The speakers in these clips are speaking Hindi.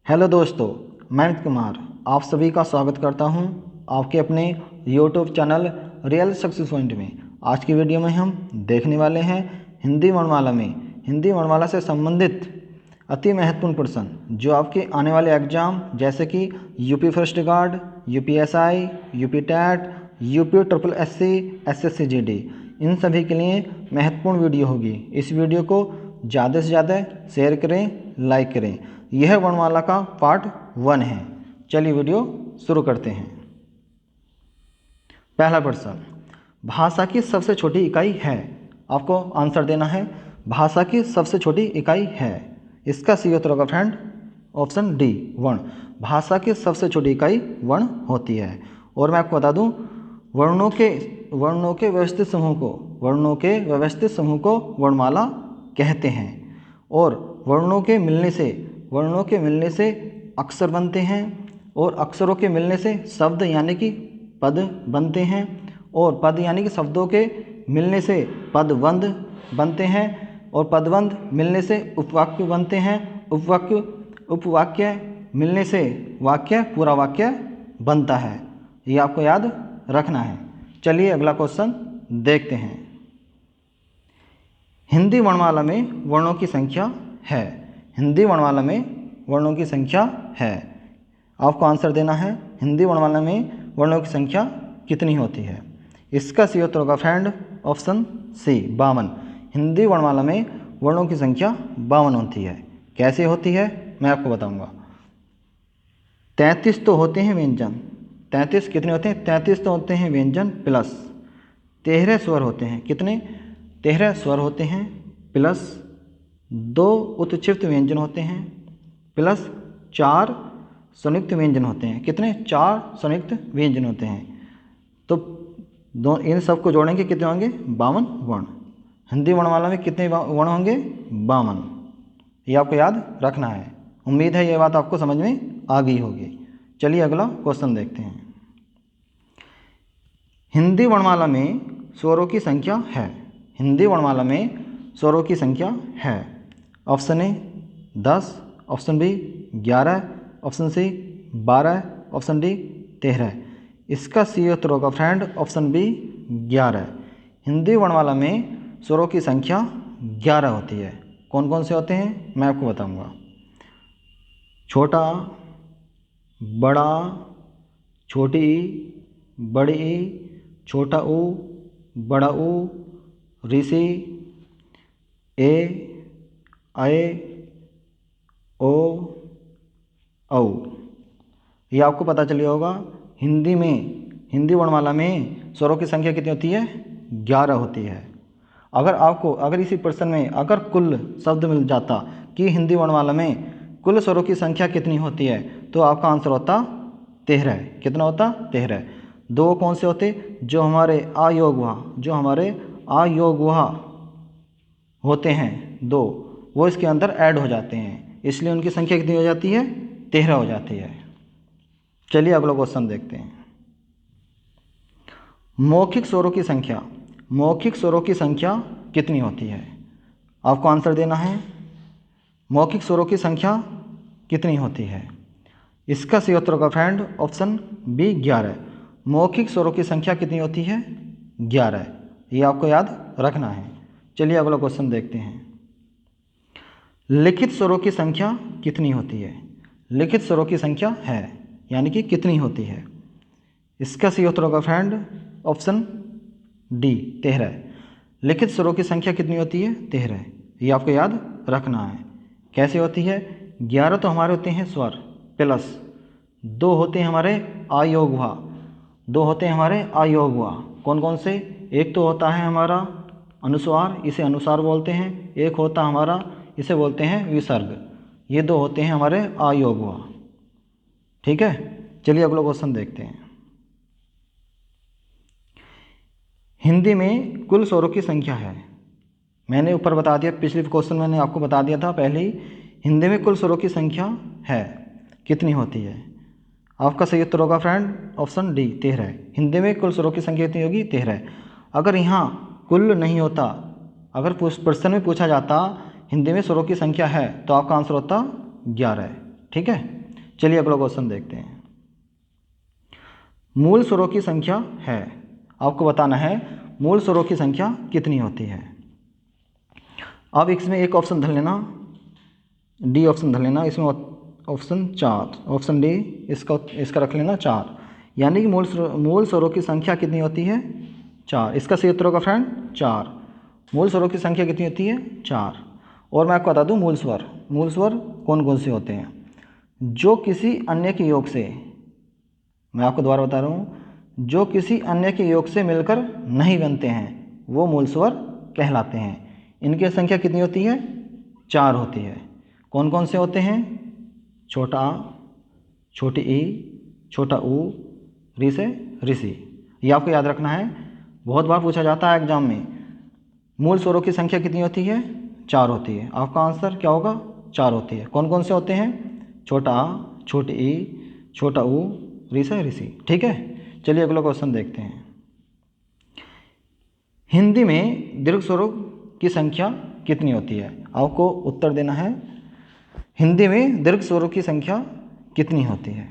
हेलो दोस्तों, मैं अमित कुमार आप सभी का स्वागत करता हूं आपके अपने YouTube channel real success point में। आज की वीडियो में हम देखने वाले हैं हिंदी वर्णमाला में हिंदी वर्णमाला से संबंधित अति महत्वपूर्ण प्रश्न जो आपके आने वाले एग्जाम जैसे कि UP forest guard, UPSI, UP TET, UP triple SC, SSC GD, इन सभी के लिए महत्वपूर्ण वीडियो होगी। इस वीडियो को ज़्यादा से ज़्यादा शेयर करें, लाइक करें। यह वर्णमाला का पार्ट 1 है। चलिए वीडियो शुरू करते हैं। पहला प्रश्न, भाषा की सबसे छोटी इकाई है। आपको आंसर देना है भाषा की सबसे छोटी इकाई है। इसका सही उत्तर होगा फ्रेंड ऑप्शन डी, वर्ण। भाषा की सबसे छोटी इकाई वर्ण होती है। और मैं आपको बता दूं, वर्णों के व्यवस्थित समूह को वर्णमाला कहते हैं। और वर्णों के मिलने से अक्षर बनते हैं, और अक्षरों के मिलने से शब्द यानी कि पद बनते हैं, और पद यानी कि शब्दों के मिलने से पदबंध बनते हैं, और पदबंध मिलने से उपवाक्य बनते हैं। उपवाक्य मिलने से वाक्य, पूरा वाक्य बनता है। ये आपको याद रखना है। चलिए अगला क्वेश्चन देखते हैं। हिंदी वर्णमाला में वर्णों की संख्या है। हिंदी वर्णमाला में वर्णों की संख्या है। आपको आंसर देना है हिंदी वर्णमाला में वर्णों की संख्या कितनी होती है। इसका सही उत्तर होगा फ्रेंड ऑप्शन सी, 52। हिंदी वर्णमाला में वर्णों की संख्या 52 होती है। कैसे होती है मैं आपको बताऊंगा। 33 तो होते हैं व्यंजन। 33 कितने होते हैं? 33 तो होते हैं व्यंजन प्लस 13 स्वर होते हैं। कितने? 13 स्वर होते हैं प्लस 2 उत्क्षिप्त व्यंजन होते हैं प्लस 4 संयुक्त व्यंजन होते हैं। कितने? 4 संयुक्त व्यंजन होते हैं। तो इन सबको जोड़ेंगे कितने होंगे? 52 वर्ण। हिंदी वर्णमाला में कितने वर्ण होंगे? 52। ये आपको याद रखना है। उम्मीद है ये बात आपको समझ में आ गई होगी। चलिए अगला क्वेश्चन देखते हैं। हिंदी वर्णमाला में स्वरों की संख्या है। हिंदी वर्णमाला में स्वरों की संख्या है। Option A 10, option B 11, option C 12, option D 13। इसका सही उत्तर होगा फ्रेंड ऑप्शन बी 11। हिंदी वर्णमाला में स्वरों की संख्या 11 होती है। कौन कौन से होते हैं मैं आपको बताऊंगा। छोटा, बड़ा, छोटी ई, बड़ी ई, छोटा ऊ, बड़ा ऊ, ऋषि, ए, आए, ओ, औ। ये आपको पता चलिए होगा। हिंदी वर्णमाला में स्वरों की संख्या कितनी होती है? 11 होती है। अगर इसी प्रश्न में अगर कुल शब्द मिल जाता कि हिंदी वर्णमाला में कुल स्वरों की संख्या कितनी होती है, तो आपका आंसर होता 13। कितना होता? 13। 2 कौन से होते? जो हमारे अयोगवाह होते हैं 2, वो इसके अंदर ऐड हो जाते हैं, इसलिए उनकी संख्या कितनी हो जाती है? 13 हो जाती है। चलिए अगला क्वेश्चन देखते हैं। मौखिक स्वरों की संख्या कितनी होती है? आपको आंसर देना है मौखिक स्वरों की संख्या कितनी होती है। इसका सही उत्तर होगा फ्रेंड ऑप्शन बी 11। मौखिक स्वरों की संख्या कितनी होती है? 11। ये आपको याद रखना है। चलिए अगला क्वेश्चन देखते हैं। लिखित स्वरों की संख्या कितनी होती है? लिखित स्वरों की संख्या है यानी कि कितनी होती है। इसका सही उत्तर होगा फ्रेंड ऑप्शन डी 13। लिखित स्वरों की संख्या कितनी होती है? 13। ये आपको याद रखना है। कैसे होती है? 11 तो हमारे होते हैं स्वर प्लस 2 होते हैं हमारे अयोगवाह। 2 होते हैं हमारे अयोगवाह। कौन कौन से? एक तो होता है हमारा अनुस्वार, इसे अनुस्वार बोलते हैं। एक होता हमारा, इसे बोलते हैं विसर्ग। ये 2 होते हैं हमारे अयोगवाह। ठीक है, चलिए अगला क्वेश्चन देखते हैं। हिंदी में कुल स्वरों की संख्या है। मैंने ऊपर बता दिया, पिछले क्वेश्चन मैंने आपको बता दिया था पहले ही। हिंदी में कुल स्वरों की संख्या है कितनी होती है? आपका सही उत्तर होगा फ्रेंड ऑप्शन डी 13। हिंदी में कुल स्वरों की संख्या कितनी होगी? 13। अगर यहाँ कुल नहीं होता, अगर प्रश्न में पूछा जाता हिंदी में स्वरों की संख्या है, तो आपका आंसर होता 11। ठीक है। चलिए अगला क्वेश्चन देखते हैं। मूल स्वरों की संख्या है, आपको बताना है मूल स्वरों की संख्या कितनी होती है। अब इसमें एक ऑप्शन धर लेना, डी ऑप्शन धर लेना, इसमें ऑप्शन 4, ऑप्शन डी इसका रख लेना 4, यानी कि मूल स्वरों की संख्या कितनी होती है 4। इसका सही उत्तर होगा फ्रेंड 4। मूल स्वरों की संख्या कितनी होती है 4। और मैं आपको बता दूं मूल स्वर कौन कौन से होते हैं। जो किसी अन्य के योग से, मैं आपको दोबारा बता रहा हूँ, जो किसी अन्य के योग से मिलकर नहीं बनते हैं वो मूल स्वर कहलाते हैं। इनकी संख्या कितनी होती है 4 होती है। कौन कौन से होते हैं? छोटा आ, छोटी ई, छोटा ऊ, री से ऋषि। ये आपको याद रखना है, बहुत बार पूछा जाता है एग्जाम में। मूल स्वरों की संख्या कितनी होती है 4 होती है। आपका आंसर क्या होगा 4 होती है। कौन कौन से होते हैं? छोटा आ, छोटी ई, छोटा ऊ, री से ऋषि। ठीक है। चलिए अगला क्वेश्चन देखते हैं। हिंदी में दीर्घ स्वरों की संख्या कितनी होती है? आपको उत्तर देना है हिंदी में दीर्घ स्वरों की संख्या कितनी होती है।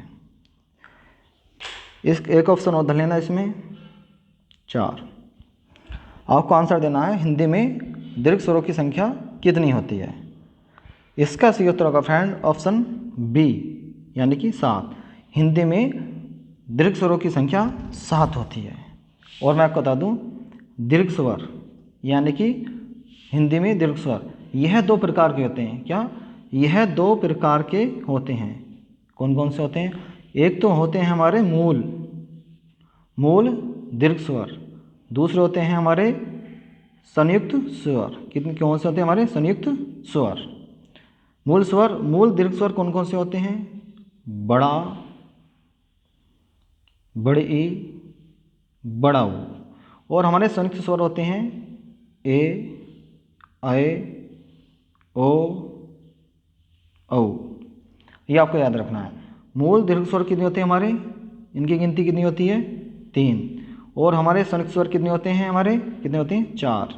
इस एक ऑप्शन और धर लेना, इसमें 4। आपको आंसर देना है हिंदी में दीर्घ स्वरों की संख्या कितनी होती है। इसका सही उत्तर होगा फ्रेंड ऑप्शन बी, यानी कि 7। हिंदी में दीर्घ स्वरों की संख्या 7 होती है। और मैं आपको बता दूं दीर्घ स्वर यानी कि हिंदी में दीर्घ स्वर यह 2 प्रकार के होते हैं। क्या? यह 2 प्रकार के होते हैं। कौन कौन से होते हैं? एक तो होते हैं हमारे मूल दीर्घ स्वर, दूसरे होते हैं हमारे संयुक्त स्वर। कितने कौन से होते हैं हमारे संयुक्त स्वर? मूल दीर्घ स्वर कौन कौन से होते हैं? बड़ा, बड़े ई, बड़ा ऊ। और हमारे संयुक्त स्वर होते हैं ए, ऐ, ओ, औ। ये आपको याद रखना है। मूल दीर्घ स्वर कितने होते हैं हमारे? इनकी गिनती कितनी होती है 3। और हमारे संयुक्त स्वर कितने होते हैं हमारे? कितने होते हैं 4।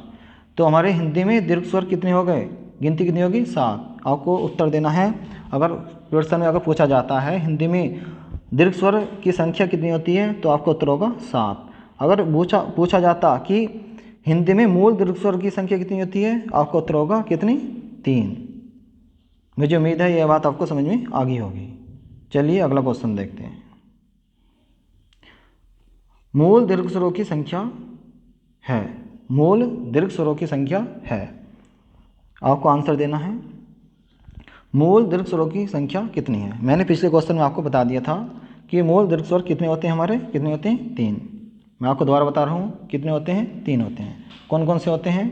तो हमारे हिंदी में दीर्घ स्वर कितने हो गए? गिनती कितनी होगी 7। आपको उत्तर देना है। अगर प्रश्न में अगर पूछा जाता है हिंदी में दीर्घ स्वर की संख्या कितनी होती है तो आपका उत्तर होगा 7। अगर पूछा जाता कि हिंदी में मूल दीर्घ स्वर की संख्या कितनी होती है, आपका उत्तर होगा कितनी? 3। मुझे उम्मीद है यह बात आपको समझ में आ गई होगी। चलिए अगला क्वेश्चन देखते हैं। मूल दीर्घ स्वरों की संख्या है, मूल दीर्घ स्वरों की संख्या है। आपको आंसर देना है मूल दीर्घ स्वरों की संख्या कितनी है। मैंने पिछले क्वेश्चन में आपको बता दिया था कि मूल दीर्घ स्वर कितने होते हैं हमारे? कितने होते हैं? 3। मैं आपको दोबारा बता रहा हूँ कितने होते हैं? 3 होते हैं। कौन कौन से होते हैं?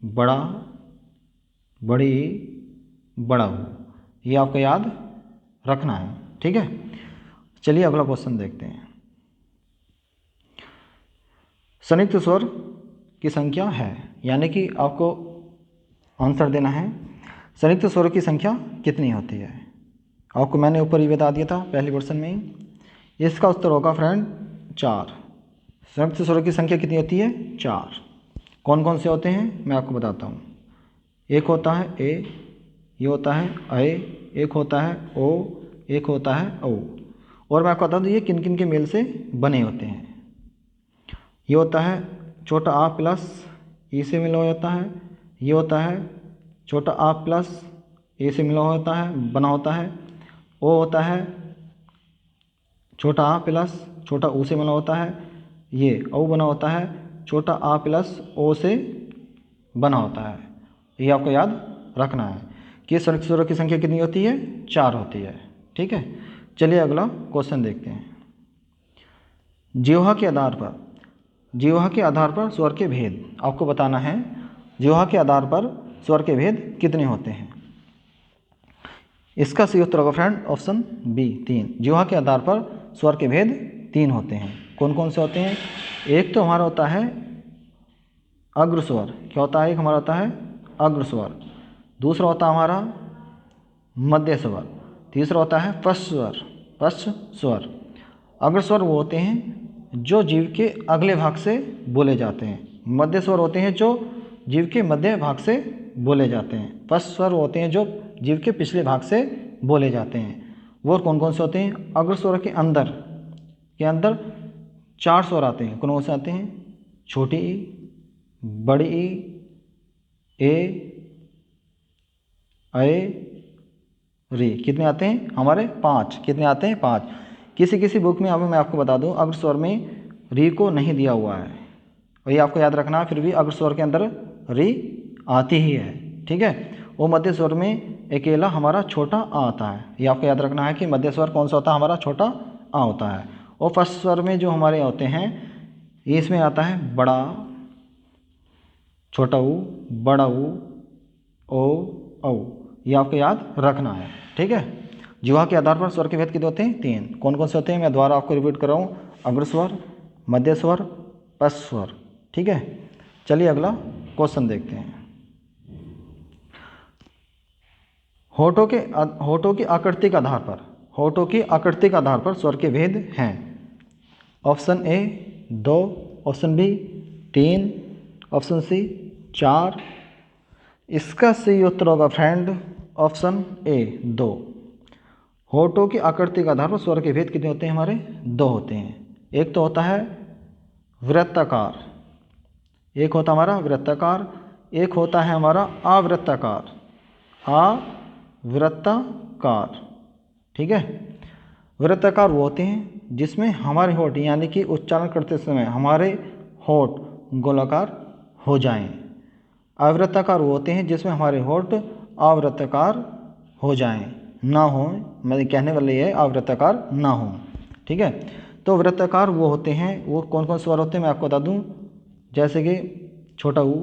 बड़ा, बड़ी, बड़ा ऊ। ये आपको याद रखना है। ठीक है। चलिए अगला क्वेश्चन देखते हैं। संयुक्त स्वर की संख्या है, यानी कि आपको आंसर देना है संयुक्त स्वरों की संख्या कितनी होती है। आपको मैंने ऊपर ही बता दिया था पहले क्वेश्चन में ही। इसका उत्तर होगा फ्रेंड 4। संयुक्त स्वरों की संख्या कितनी होती है? 4। कौन कौन से होते हैं मैं आपको बताता हूँ। एक होता है ए, ये होता है ऐ, एक होता है ओ, एक होता है औ। और मैं आपको बता दूँ ये किन किन के मेल से बने होते हैं। ये होता है छोटा आ प्लस ई से मिला होता है। ये होता है छोटा आ प्लस ए से मिला होता है, बना होता है। ओ होता है छोटा आ प्लस छोटा ऊ से मिला होता है। ये औ बना होता है छोटा आ प्लस ओ से बना होता है। ये आपको याद रखना है कि संयुक्त स्वरों की संख्या कितनी होती है? 4 होती है। ठीक है। चलिए अगला क्वेश्चन देखते हैं। जिह्वा के आधार पर स्वर के भेद आपको बताना है। जिह्वा के आधार पर स्वर के भेद कितने होते हैं? इसका सही उत्तर होगा फ्रेंड ऑप्शन बी 3। जिह्वा के आधार पर स्वर के भेद 3 होते हैं। कौन कौन से होते हैं? एक तो हमारा होता है अग्र स्वर। क्या होता है? एक हमारा होता है अग्र स्वर। दूसरा होता है हमारा मध्य स्वर। तीसरा होता है पश्च स्वर। अग्र स्वर वो होते हैं जो जीव के अगले भाग से बोले जाते हैं। मध्य स्वर होते हैं जो जीव के मध्य भाग से बोले जाते हैं। पश्च स्वर होते हैं जो जीव के पिछले भाग से बोले जाते हैं। वो कौन कौन से होते हैं? अग्र स्वर के अंदर 4 स्वर आते हैं। कौन कौन से आते हैं? छोटी ई, बड़ी ई, ए, अय, री। कितने आते हैं हमारे? 5। कितने आते हैं? 5। किसी बुक में अभी मैं आपको बता दूं, अग्र स्वर में री को नहीं दिया हुआ है, और ये आपको याद रखना है। फिर भी अग्र स्वर के अंदर री आती ही है, ठीक है। वो मध्य स्वर में अकेला हमारा छोटा आ आता है। ये आपको याद रखना है कि मध्य स्वर कौन सा होता है? हमारा छोटा आ होता है। और फर्स्ट स्वर में जो हमारे होते हैं, ये इसमें आता है बड़ा, छोटा ऊ, बड़ा ऊ, ओ, औ। ये आपको याद रखना है, ठीक है। जिह्वा के आधार पर स्वर के भेद कितने होते हैं? 3। कौन कौन से होते हैं? मैं दोबारा आपको रिपीट कर रहा हूँ। अग्र स्वर, मध्य स्वर, पश्च स्वर, ठीक है। चलिए अगला क्वेश्चन देखते हैं। होठों की आकृति के आधार पर स्वर के भेद हैं। Option A 2, option B 3, option C 4। इसका सही उत्तर होगा फ्रेंड ऑप्शन ए 2। होठों की आकृति के आधार पर स्वर के भेद कितने होते हैं हमारे? 2 होते हैं। एक तो होता है वृत्ताकार, एक होता हमारा वृत्ताकार, एक होता है हमारा आवृत्ताकार। आवृत्ताकार, ठीक है। वृत्ताकार वो होते हैं जिसमें हमारे होठ यानी कि उच्चारण करते समय हमारे होठ गोलाकार हो जाएं। आवृत्ताकार वो होते हैं जिसमें हमारे होठ आवृत्ताकार हो जाएं, ना हो। मैं कहने वाला ये है आवृत्ताकार ना हो, ठीक है। तो वृत्ताकार वो होते हैं, वो कौन कौन स्वर होते हैं मैं आपको बता दूं। जैसे कि छोटा ऊ,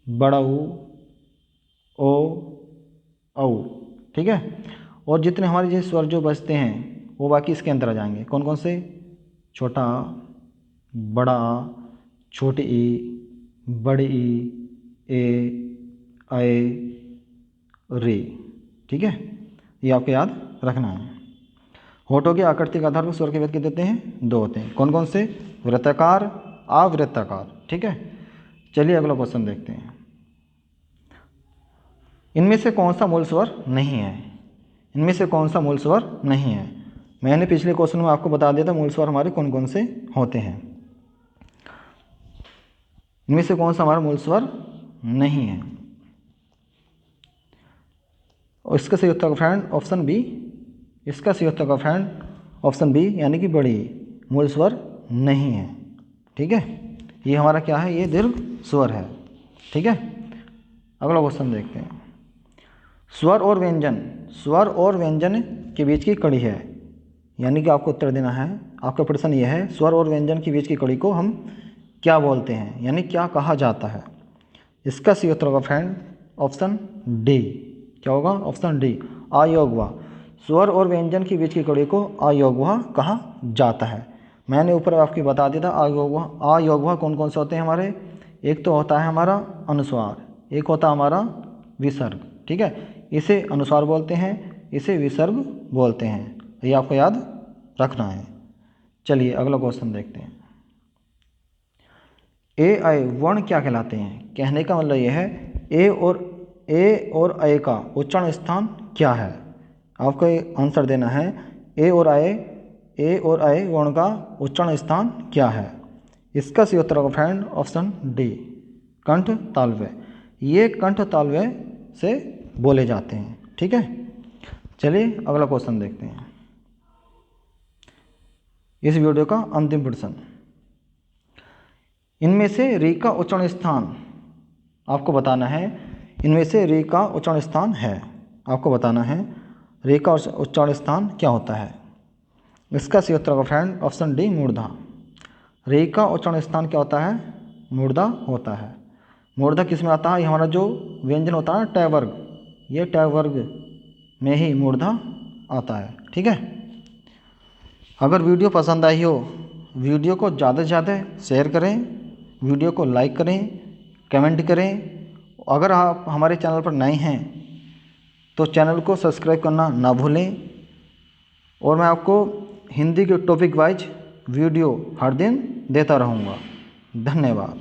बड़ा ऊ, ओ, औ, ठीक है। और जितने हमारे ये स्वर जो बचते हैं वो बाकी इसके अंदर आ जाएंगे। कौन कौन से? छोटा आ, बड़ा आ, छोटी ई, बड़ी ई, ए, अय, रे, ठीक है। ये आपको याद रखना है। होठों की आकृति के आधार पर स्वर के भेद कितने होते हैं? 2 होते हैं। कौन कौन से? वृत्ताकार, आवृत्ताकार, ठीक है। चलिए अगला क्वेश्चन देखते हैं। इनमें से कौन सा मूल स्वर नहीं है? इनमें से कौन सा मूल स्वर नहीं है? मैंने पिछले क्वेश्चन में आपको बता दिया था मूल स्वर हमारे कौन कौन से होते हैं। इनमें से कौन सा हमारा मूल स्वर नहीं है? और इसका सही उत्तर का फ्रेंड ऑप्शन बी। इसका सही उत्तर का फ्रेंड ऑप्शन बी यानी कि बड़ी मूल स्वर नहीं है, ठीक है। ये हमारा क्या है? ये दीर्घ स्वर है, ठीक है। अगला क्वेश्चन देखते हैं। स्वर और व्यंजन के बीच की कड़ी है, यानी कि आपको उत्तर देना है। आपका प्रश्न यह है, स्वर और व्यंजन के बीच की कड़ी को हम क्या बोलते हैं, यानी क्या कहा जाता है? इसका सही उत्तर होगा फ्रेंड ऑप्शन डी। क्या होगा? ऑप्शन डी, अयोगवा। स्वर और व्यंजन के बीच की कड़ी को अयोगवा कहा जाता है। मैंने ऊपर आपको बता दिया था अयोगवा कौन कौन से होते हैं हमारे। एक तो होता है हमारा अनुस्वार, एक होता है हमारा विसर्ग, ठीक है। इसे अनुस्वार बोलते हैं, इसे विसर्ग बोलते हैं। ये आपको याद रखना है। चलिए अगला क्वेश्चन देखते हैं। ए आई वर्ण क्या कहलाते हैं? कहने का मतलब यह है ए और अय का उच्चारण स्थान क्या है? आपको आंसर देना है ए और अय वर्ण का उच्चारण स्थान क्या है? इसका सही उत्तर होगा फ्रेंड ऑप्शन डी, कंठ तालव्य। ये कंठ तालव्य से बोले जाते हैं, ठीक है। चलिए अगला क्वेश्चन देखते हैं। इस वीडियो का अंतिम प्रश्न, इनमें से री का उच्चारण स्थान आपको बताना है। इनमें से री का उच्चारण स्थान है, आपको बताना है री का उच्चारण स्थान क्या होता है। इसका सही उत्तर होगा फ्रेंड ऑप्शन डी, मूर्धा। री का उच्चारण स्थान क्या होता है? मूर्धा होता है। मूर्धा किस में आता है? ये हमारा जो व्यंजन होता है ट वर्ग, ये ट वर्ग में ही मूर्धा आता है, ठीक है। अगर वीडियो पसंद आई हो, वीडियो को ज़्यादा से ज़्यादा शेयर करें, वीडियो को लाइक करें, कमेंट करें। अगर आप हमारे चैनल पर नए हैं तो चैनल को सब्सक्राइब करना ना भूलें। और मैं आपको हिंदी के टॉपिक वाइज वीडियो हर दिन देता रहूँगा। धन्यवाद।